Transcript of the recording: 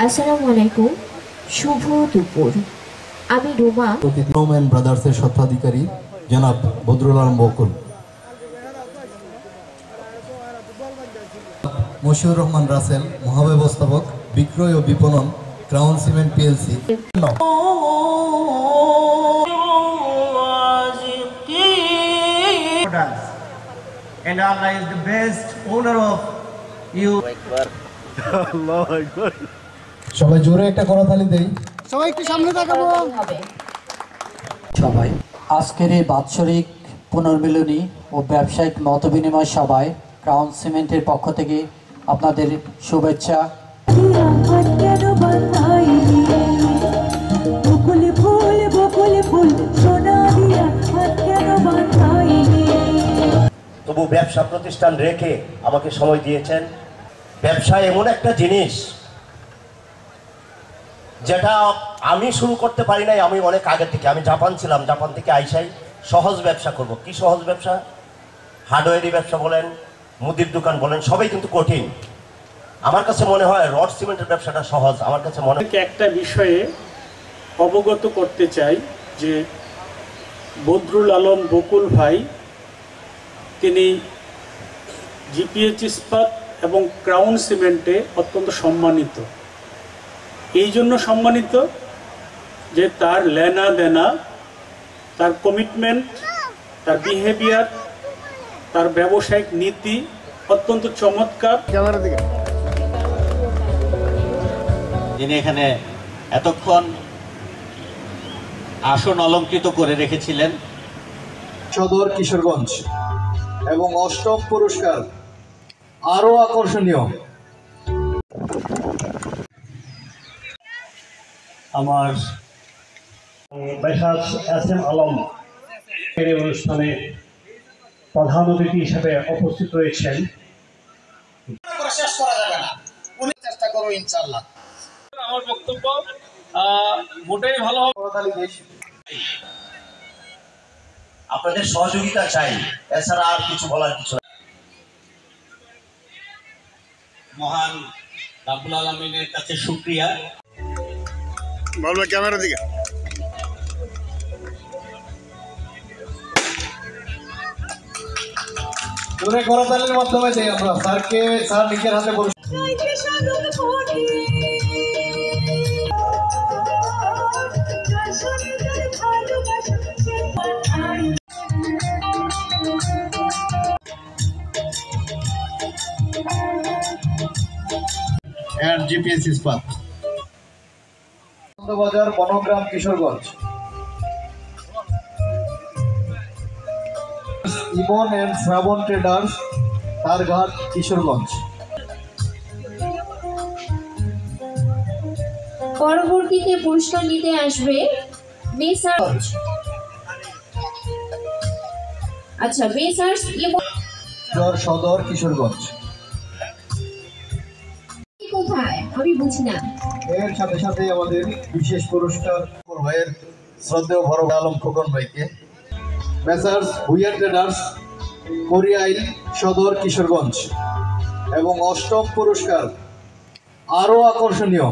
আসসালামু আলাইকুম, শুভ দুপুর। আমি রুমা, রোম্যান ব্রাদার্সের স্বত্বাধিকারী জনাব বদরুল আলম বকুল, মশিউর রহমান রাসেল, মহাব্যবস্থাপক বিক্রয় ও বিপণন, crown cement PLC. And Allah is the best owner of you. সবাই জোরে একটা করতালি দেই। সবাই একটু সামনে তাকাবো। সবাই আজকের এই বাৎসরিক পুনর্মিলনী ও ব্যবসায়িক মতবিনিময় সভায় ক্রাউন সিমেন্টের পক্ষ থেকে আপনাদের শুভেচ্ছা। তবু ব্যবসা প্রতিষ্ঠান রেখে আমাকে সময় দিয়েছেন। ব্যবসা এমন একটা জিনিস যেটা আমি শুরু করতে পারি নাই। আমি অনেক আগে থেকে, আমি জাপান ছিলাম, জাপান থেকে আইসাই সহজ ব্যবসা করব। কি সহজ ব্যবসা? হার্ডওয়্যারি ব্যবসা বলেন, মুদির দোকান বলেন, সবাই কিন্তু কঠিন। আমার কাছে মনে হয় রড সিমেন্টের ব্যবসাটা সহজ। আমার কাছে মনে হয় একটা বিষয়ে অবগত করতে চাই যে বদরুল আলম বকুল ভাই তিনি জিপিএইচ ইস্পাত এবং ক্রাউন সিমেন্টে অত্যন্ত সম্মানিত। এই জন্য সম্মানিত যে তার লেনা দেনা, তার কমিটমেন্ট, তার বিহেভিয়ার, তার ব্যবসায়িক নীতি অত্যন্ত চমৎকার। যিনি এখানে এতক্ষণ আসন অলঙ্কৃত করে রেখেছিলেন। সদর কিশোরগঞ্জ এবং ৮ম পুরস্কার আরো আকর্ষণীয়। আমার মেসার্স এস এম আলম এই অনুষ্ঠানে প্রধান অতিথি হিসেবে উপস্থিত রয়েছেন। শেষ করা যাবে না, উনি চেষ্টা করো ইনশাআল্লাহ। আমার বক্তব্য মোটেই ভালো হবে। আপনাদের সহযোগিতা চাই, এছাড়া আর কিছু বলার কিছু নেই। মহান রাব্বুল আলামিনের কাছে শুকরিয়া। বলবে ক্যামেরা দিকে। জোরে করতালির মাধ্যমে দেই আমরা স্যারকে, স্যার নিজের হাতে পুরস্কার। জিপিএস ইস্পাত, বাজার, বনগ্রাম, কিশোরগঞ্জ। ইমন and Shrabon traders, Targhat, Kishoreganj. পরবর্তীতে পুরস্কার নিতে আসবে মেসার্স। আচ্ছা, মেসার্স সদর কিশোরগঞ্জ। কোথায় আমি বুঝি না। এর সাথে সাথে আমাদের বিশেষ পুরস্কার ভাইয়ের শ্রদ্ধেয় বড় আলম খোকন ভাইকে। মেসার্স ভুইয়া ট্রেডার্স, কোরিয়াইল, সদর কিশোরগঞ্জ এবং ৮ম পুরস্কার আরো আকর্ষণীয়।